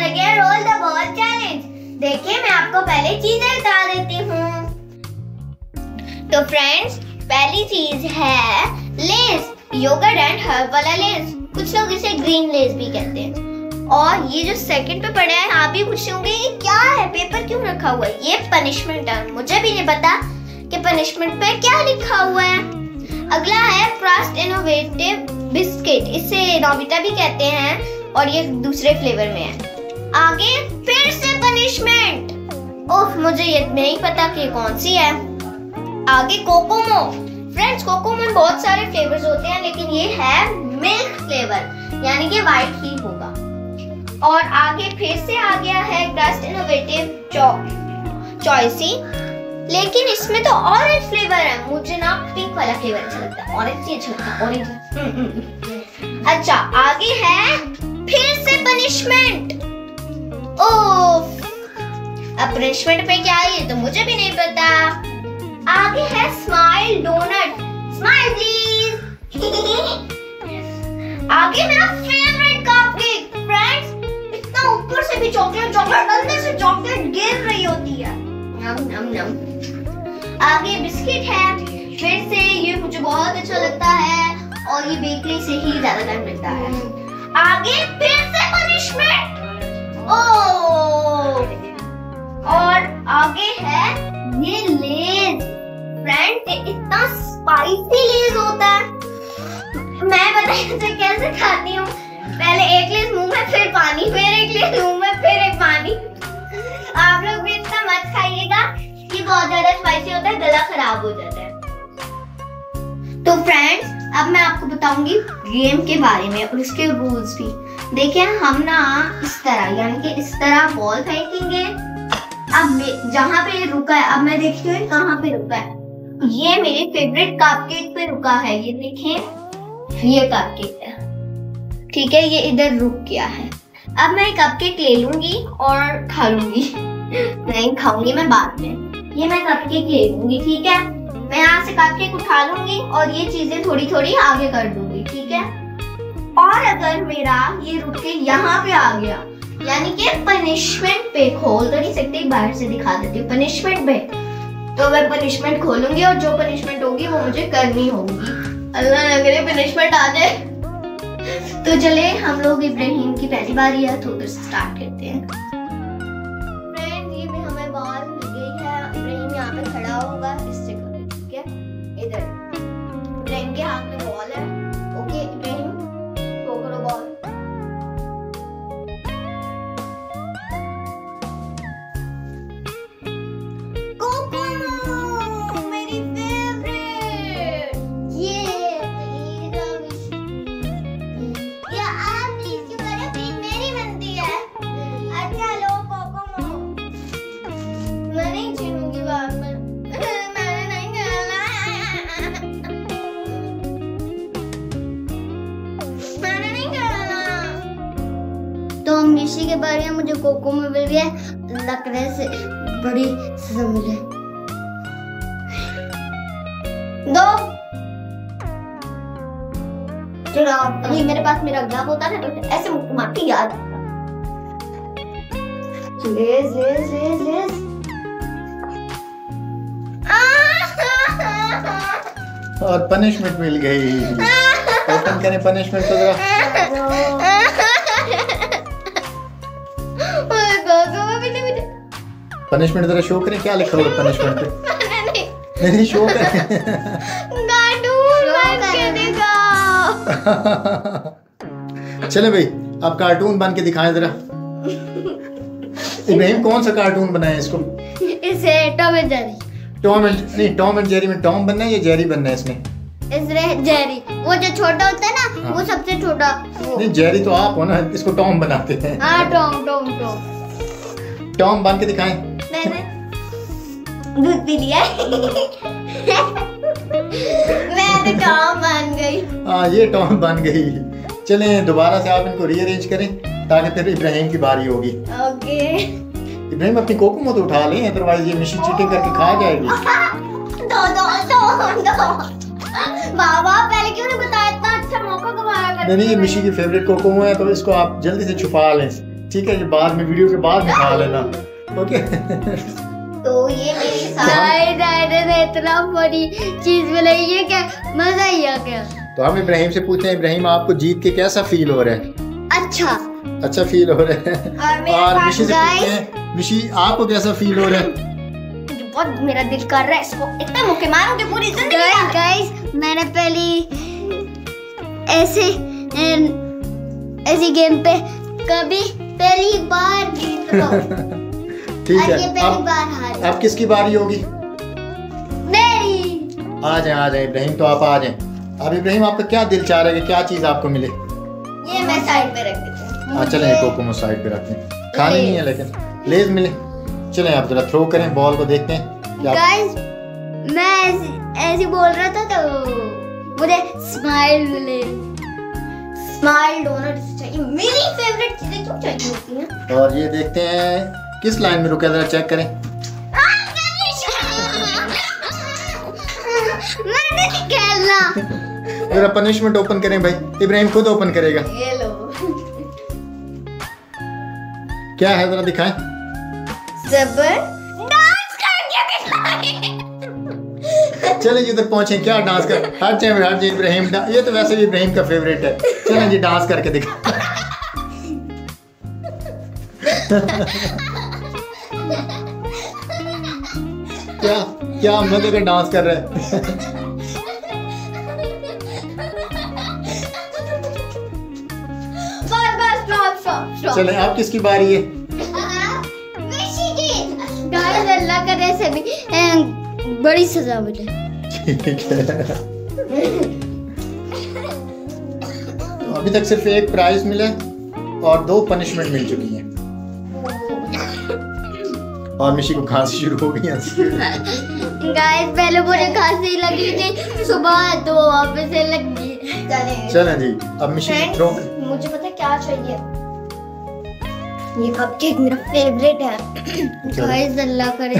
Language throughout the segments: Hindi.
गया रोल द बॉल चैलेंज। देखिए मैं आपको पहले चीजें बता देती हूँ। तो फ्रेंड्स, पहली चीज है लेस, योगर्ट एंड हर्ब वाला लेस। कुछ लोग इसे ग्रीन लेस भी कहते हैं। और ये जो सेकंड पे पड़ा है, आप भी पूछ होंगे ये क्या है, पेपर क्यों रखा हुआ है? ये पनिशमेंट है। मुझे भी नहीं पता कि पनिशमेंट पे क्या लिखा हुआ है। अगला है क्रस्ट इनोवेटिव बिस्किट, इसे नोबिता भी कहते हैं और ये दूसरे फ्लेवर में है। आगे फिर से पनिशमेंट, ओह मुझे ये नहीं पता कि कौन सी है। आगे कोकोमो। फ्रेंड्स, कोकोमो में बहुत सारे फ्लेवर्स होते हैं, लेकिन ये है मिल्क फ्लेवर, यानी कि व्हाइट ही होगा। और आगे फिर से आ गया है क्रस्ट इनोवेटिव चॉइसी, लेकिन इसमें तो ऑरेंज फ्लेवर है। मुझे ना पिंक वाला फ्लेवर अच्छा लगता है, ऑरेंज ही अच्छा लगता है, ऑरेंज। अच्छा, आगे है फिर से पनिशमेंट। ओह, अब पनिशमेंट पे क्या है ये तो मुझे भी नहीं पता। आगे है स्माइल डोनट, स्माइल प्लीज। आगे मेरा फेवरेट कपकेक। फ्रेंड्स, इतना ऊपर से भी चॉकलेट, चॉकलेट अंदर से चॉकलेट गिर रही होती है। नम नम नम। आगे बिस्किट है, फिर से ये मुझे बहुत अच्छा लगता है और ये बेकरी से ही ज्यादातर मिलता है। आगे फिर से पनिशमेंट। ओह, और आगे है ये लेज। फ्रेंड, इतना स्पाइसी लेज होता है। मैं बताइए कैसे खाती हूँ, पहले एक लेज मुंह में, फिर पानी, फिर एक लेज मुंह में, फिर एक पानी। आप लोग भी इतना मत खाइएगा, ये बहुत ज्यादा स्पाइसी होता है, गला खराब हो जाता है। तो फ्रेंड्स, अब मैं आपको बताऊंगी गेम के बारे में और उसके रूल्स भी। देखिए, हम ना इस तरह, यानी कि इस तरह बॉल फेंकेंगे। अब जहाँ पे रुका है, अब मैं देखती हूँ कहाँ पे रुका है। ये मेरे फेवरेट कपकेक पे रुका है, ये देखें, ये कपकेक है, ठीक है, ये इधर रुक गया है। अब मैं कपकेक ले लूंगी और खा लूंगी। नहीं खाऊंगी मैं बाद में, ये मैं कपकेक ले लूंगी, ठीक है। मैं यहाँ से कपकेक उठा लूंगी और ये चीजें थोड़ी थोड़ी आगे कर दूंगी, ठीक है। और अगर मेरा ये रुक के यहाँ पे आ गया, यानी कि पनिशमेंट पे, खोल तो नहीं सकते, बाहर से दिखा देती हूँ, पनिशमेंट पे, तो मैं पनिशमेंट खोलूंगी और जो पनिशमेंट होगी वो मुझे करनी होगी। अल्लाह ना करे पनिशमेंट आ जाए। तो चले हम लोग इब्राहिम की पहली बारी है तो उधर से स्टार्ट करते हैं। फ्रेंड, ये भी हमें बॉल मिल गई है। इब्राहिम यहाँ पे खड़ा होगा इस जगह, ठीक है, इधर। इब्राहिम के हाथ में बॉल है। ओके इब्राहिम, थ्रो करो बॉल। कोकोमो मेरी फेवरेट। ये आप प्लीज क्यों कर रहे हो? प्लीज मेरी बनती है। अच्छा लो कोकोमो। मैं नहीं छीनूंगी बाद में। मैंने नहीं खेलना। मैंने नहीं खेलना। तो मिशी के बारे में मुझे कोकोमो मिल गया, लकड़े से बड़ी सजा मिले। दो चलो, अभी मेरे पास मेरा ग्लव होता ना तो ऐसे मारती याद। लेज लेज लेज लेज। और पनिशमेंट मिल गई। ओपन करें पनिशमेंट तो जरा। पनिशमेंट जरा शो करें, क्या लिखा हुआ पनिशमेंट पे? नहीं शो करें। कार्टून बन के दिखाओ। चले भाई, अब कार्टून बन के दिखाएं जरा। इब्राहिम कौन सा कार्टून बनाए इसको? इसे Tom and Jerry. Tom and Jerry में टॉम बनना है या जेरी बनना है इसमें? इसमें जेरी, वो जो छोटा होता है ना, हाँ। वो सबसे छोटा वो। नहीं, जेरी तो आप हो ना, इसको टॉम बनाते हैं। हाँ, टॉम टॉम टॉम। टॉम बन के दिखाएं। मैंने दूध पी लिया। मैं तो टॉम बन गई। हाँ, ये टॉम बन गई। चलें दोबारा से आप इनको रीअरेंज करें ताकि फिर इब्राहिम की बारी होगी। ओके। इब्राहिम अपनी कोकोमो तो उठा लें, अदरवाइज ये मिशी चीटिंग करके खा जाएगी। दो दो दो दो। बाबा पहले क्यों नहीं बताया, इतना अच्छा मौका गवाया। नहीं, ये मिशी की फेवरेट कोकोमो है तो इसको आप जल्दी से छुपा लें। ठीक है, ये बाद में वीडियो के बाद में खा लेना, ओके। तो ये मेरे साथ ने इतना बड़ी चीज बनाई है क्या मजा ही आ गया। तो हम इब्राहिम से पूछते हैं, इब्राहिम आपको जीत के कैसा फील हो रहा है? अच्छा फील हो रहा है। और मिशी से पूछते हैं, मिशी आपको कैसा फील हो रहा है? बहुत मेरा दिल कर रहा है इसको इतना मुक्के मारूंगी पूरी जिंदगी। गाइस मैंने ऐसी गेम पे कभी पहली बार जीत रहा हूं। ठीक है, ये पहली बार हारी। अब किसकी बारी होगी? मेरी। आ जाए इब्राहिम, तो आप आ जाएं। अब इब्राहिम आपका क्या दिल चाह रहा है कि क्या चीज आपको मिले? ये मैं साइड पे रख देती हूँ। हाँ चलें, कोकोमो साइड पे रखते हैं, खाने नहीं है लेकिन लेज मिले। चलें आप जरा थ्रो करें बॉल को, देखते हैं क्या। गाइस मैं ऐसे बोल रहा था तो मुझे स्माइल मिले। स्माइल डोनट चाहिए, मेरी फेवरेट चीजें क्यों चाहिए होती हैं? और ये देखते हैं किस लाइन में रुका, जरा चेक करें। मैंने नहीं खेलना। जरा पनिशमेंट ओपन करें भाई, इब्राहिम खुद ओपन करेगा। ये लो। क्या है जरा दिखाएं। जबर डांस करके दिखाए। चलें जी उधर पहुंचे, क्या डांस कर हर चीज इब्राहिम, ये तो वैसे भी इब्राहिम का फेवरेट है। चलें जी डांस करके दिखा। क्या मजे का डांस कर रहे हैं। स्टॉप। चलें आप किसकी बारी है? गाइस अल्लाह करे सभी बड़ी सजा मिले। ठीक है, अभी तक सिर्फ एक प्राइज मिला और 2 पनिशमेंट मिल चुकी हैं। और मिशी को खांसी शुरू हो गई है। गाइस पहले मुझे खांसी लगी थी, सुबह तो वापस से लगी। चलें जी अब मिशी थ्रो। मुझे पता है क्या चाहिए, ये कपकेक मेरा फेवरेट है। गाइस अल्लाह करे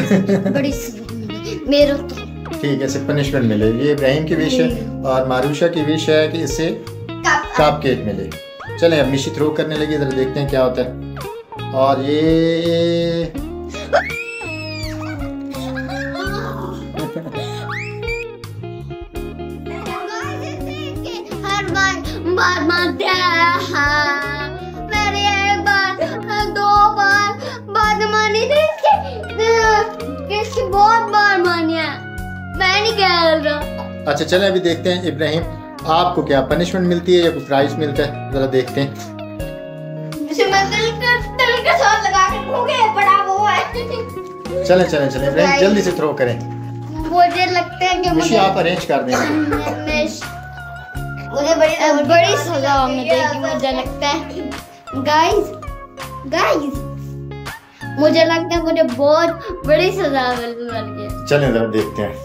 बड़ी सजा मिले मेरे तो। ठीक है, इसे पनिशमेंट मिले। ये इब्राहिम की विश है और मारूशा की विश है कि इसे कप केक मिले। चलें अब मिशी थ्रो करने लगी, जरा देखते हैं क्या होता है। और ये हर बार मारते हैं। मैंने एक बार 2 बार बात मानी थी, इसकी बहुत बार मानी है। मैं नहीं खेल रहा। अच्छा चलें अभी देखते हैं इब्राहिम आपको क्या पनिशमेंट मिलती है या कोई प्राइज मिलता है, जरा देखते हैं। जिसे मैं दिल के साथ लगा के ठोके बड़ा वो है। चलें इब्राहिम जल्दी से थ्रो करें। मुझे लगता है कि मिशी आप अरेंज कर देंगे। मुझे बड़ी सजा मिलेगी मुझे लगता है। गाइस मुझे लगता है मुझे बहुत बड़ी सजा मिल गई। चलें जरा देखते हैं।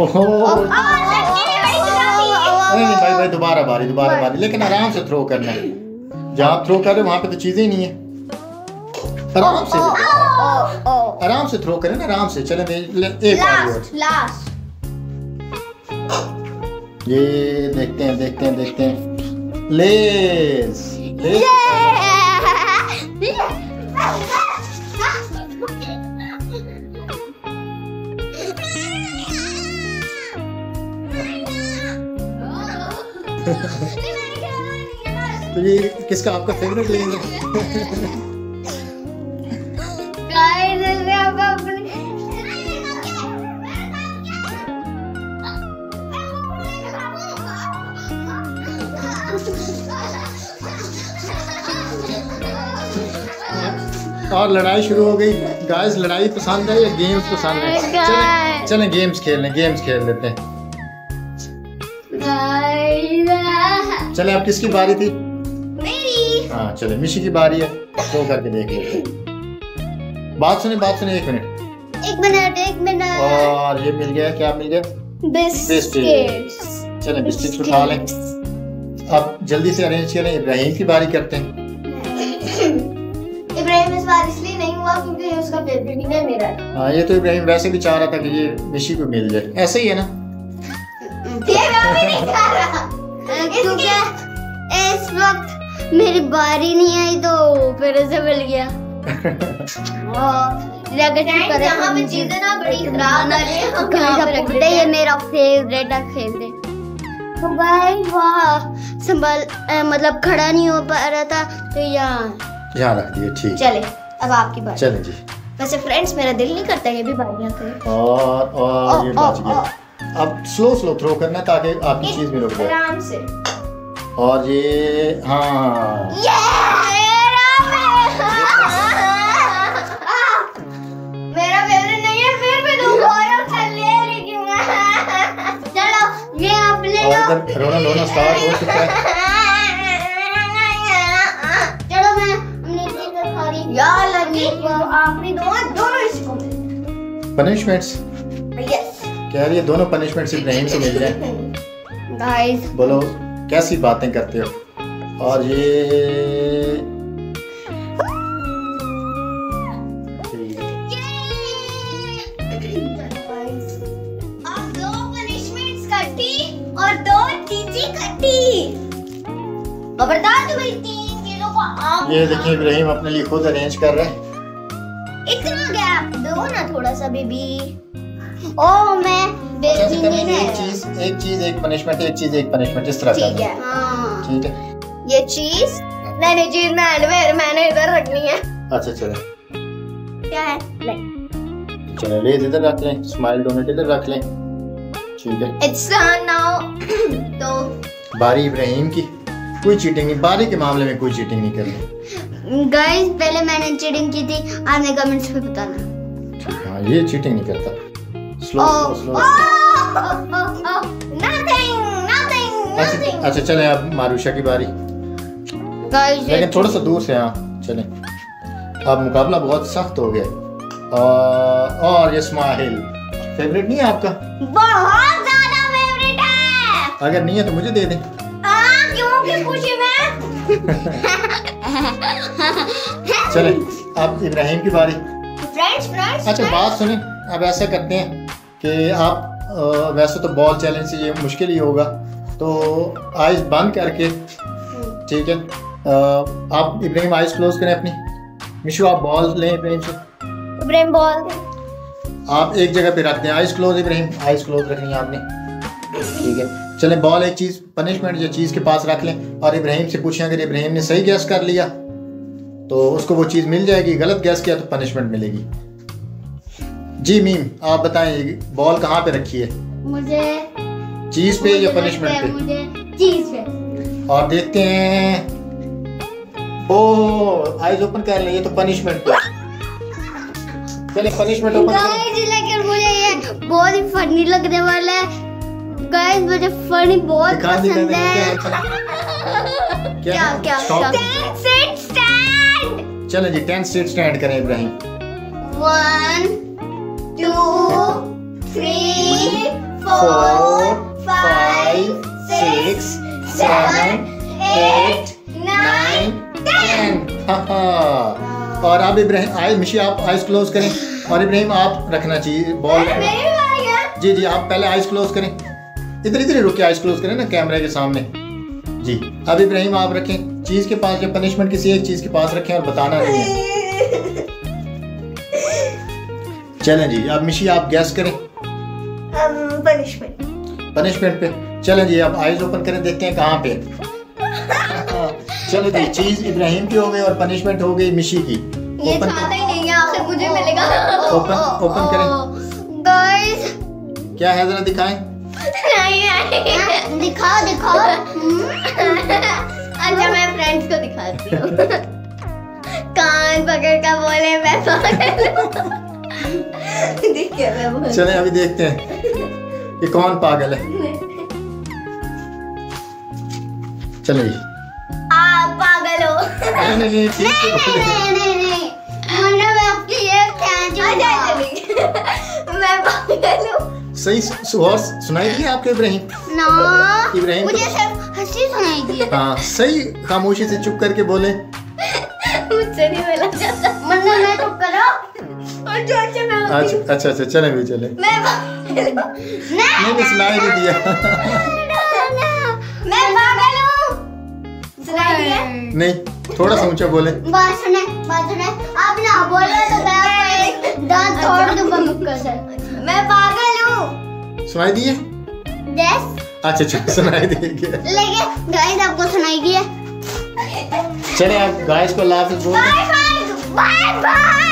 ओहो नहीं भाई दोबारा बारी, लेकिन आराम से थ्रो करना है। जहाँ थ्रो कर रहे वहाँ पे तो चीजें ही नहीं है। आराम से थ्रो करें ना, आराम से। चलें एक बारी और। ये देखते हैं लेस। तो ये किसका आपका फेवरेट लेस है? और लड़ाई शुरू हो गई। गाइस लड़ाई पसंद है या गेम्स पसंद है? चलें गेम्स खेल लेते हैं। चलें अब किसकी बारी थी? मेरी। हाँ चलें मिशी की बारी है, तो करके देख लेते हैं। बात सुने 1 मिनट। एक मिनट। और ये मिल गया, क्या मिल गया? बिस्किट्स। चलें बिस्किट्स उठा लें। अब जल्दी से अरेंज करें, इब्राहिम की बारी करते हैं। इब्राहिम इस बार इसलिए नहीं हुआ क्योंकि ये उसका फेवरेट ही है मेरा। हाँ ये तो इब्राहिम वैसे भी चाह रहा था कि ये मिशी को मिल जाए, ऐसे ही है ना? क्योंकि इस वक्त मेरी बारी नहीं आई तो फिर से मिल गया। यहाँ पे चीजें ना बड़ी खराब आ रही है। ये मेरा फेवरेट है खेलते। तो गाइस वाह संभल मतलब खड़ा नहीं हो पा रहा था तो यहाँ रख दिए। ठीक, चले अब आपकी बारी। चलें जी। वैसे फ्रेंड्स मेरा दिल नहीं करता ये भी बारियां करें। और ये बच गया। अब स्लो स्लो थ्रो करना है ताकि आपकी चीज भी रुक जाए आराम से। और ये हाँ मेरा फेवरेट नहीं है फिर भी तुम और कर ले रही हूं। चलो ये आप ले लो। और इधर रोना स्टार्ट हो चुका है। चलो मैं नीचे से खड़ी यार लगी आपने दोनों इसको पनिशमेंट्स यस कह रही है, दोनों पनिशमेंट्स इब्राहिम को मिल जाए। गाइस बोलो कैसी बातें करते हो। और ये अब दो पनिशमेंट्स कटी और दो चीजी कटी। खबरदार तुम्हें तीन चीजों को आप ये देखिए इब्राहिम अपने लिए खुद अरेंज कर रहे हैं। इतना गैप दो ना थोड़ा सा बेबी। ओ मैं बेची नहीं है। एक चीज एक पनिशमेंट, एक चीज एक पनिशमेंट, इस तरह ठीक का। है हाँ ठीक है। ये चीज नहीं चीज मैंने इधर रखनी है। अच्छा चले क्या है ले चलो ले इधर रख लें, स्माइल डोनेट इधर रख लें। ठीक है इट्स नाउ। तो बारी इब्राहिम की। कोई चीटिंग नहीं, बारी के मामले में कोई चीटिंग नहीं करनी। गाइस पहले मैंने चीटिंग की थी, आपने कमेंट्स में बताना। ठीक हाँ ये चीटिंग नहीं करता। Slow slow. अच्छा चलें अब मारूशा की बारी। गाइस लेकिन थोड़ा सा दूर से। हाँ चलें। अब मुकाबला बहुत सख्त हो गया। और ये स्माइल फेवरेट नहीं है आपका? बहुत ज्यादा फेवरेट है। अगर नहीं है तो मुझे दे दें। क्यों की खुशी में। चलें अब इब्राहिम की बारी। फ्रेंड्स अच्छा बात सुने, अब ऐसा करते हैं कि आप वैसे तो बॉल चैलेंज से ये मुश्किल ही होगा, तो आइज बंद करके ठीक है आप इब्राहिम आइज क्लोज करें अपनी। मिशु आप बॉल लें इब्राहिम से। इब्राहिम बॉल आप एक जगह पे रख दें। Eyes close Ibrahim, eyes close रखनी है आपने। ठीक है चलें बॉल एक चीज पनिशमेंट या चीज के पास रख लें और इब्राहिम से पूछें। अगर इब्राहिम ने सही गैस कर लिया तो उसको वो चीज मिल जाएगी, गलत गैस किया तो पनिशमेंट मिलेगी। जी मीम आप बताएं बॉल कहाँ पे रखी है? मुझे चीज पे या पनिशमेंट पे? मुझे चीज पे। और देखते हैं। ओ आइज ओपन कर ले, ये तो पनिशमेंट पे। चले पनिशमेंट ओपन करें। गाइस लेकिन मुझे ये बहुत ही फनी लगने वाला है। गाइस मुझे फनी बहुत पसंद है। क्या सिट स्टैंड। चलें जी 10 सीट स्टैंड करें इब्राहिम। 1 2 3 4 5 6 7 8 9 10। और अब इब्राहिम आइज मिशी आप आइज क्लोज करें और इब्राहिम आप रखना चाहिए बॉल। जी जी आप पहले आइज क्लोज करें। इधर इधर रुक के आइज क्लोज करें ना कैमरे के सामने। जी अब इब्राहिम आप रखें चीज के पास या पनिशमेंट किसी एक चीज के पास रखें और बताना नहीं है। चलें जी अब मिशी आप गैस करें। पनिशमेंट पे। चलें जी अब आइज ओपन करें, देखते हैं कहाँ पे। चलो जी चीज इब्राहिम की हो गई और पनिशमेंट हो गई मिशी की। ये चाहता ही नहीं है आखिर मुझे मिलेगा। ओपन करें। गाइस क्या है जरा दिखाएं। नहीं दिखाओ। अच्छा मैं फ्रेंड्स को दिखाती हूँ। कान पकड़ कर बोले मैं पागल हूँ। देखिए मैं बोल। चलें अभी देखते हैं कि कौन पागल है। चलिए आप पागल हो। नहीं ठीक है। नहीं मतलब आपकी ये मैं पागल हूँ। सही सुहार सुनाई दिया आपके इब्राहिम? ना इब्राहिम मुझे सिर्फ हंसी सुनाई दी। हाँ सही खामोशी से चुप करके बोले। मुझसे नहीं बोला जाता। मतलब मैं तो करो। अच्छा चले भी चले। मैं पागल हूँ। नहीं सुनाई नहीं दिया। मैं पागल हूँ। सुनाई दिया? नहीं, थोड़ा सा ऊंचा बोले। बात सुने। आप ना बोले तो मैं आपको दांत तोड़ दूंगा मुक्का से। मैं पागल हूँ। सुनाई दिए? यस। अच्छा सुनाई दिए क्या? लेकिन गाइस आपको सुनाई दिए। चले आप गाइस को अल्लाह हाफिज़ बोल। Bye bye.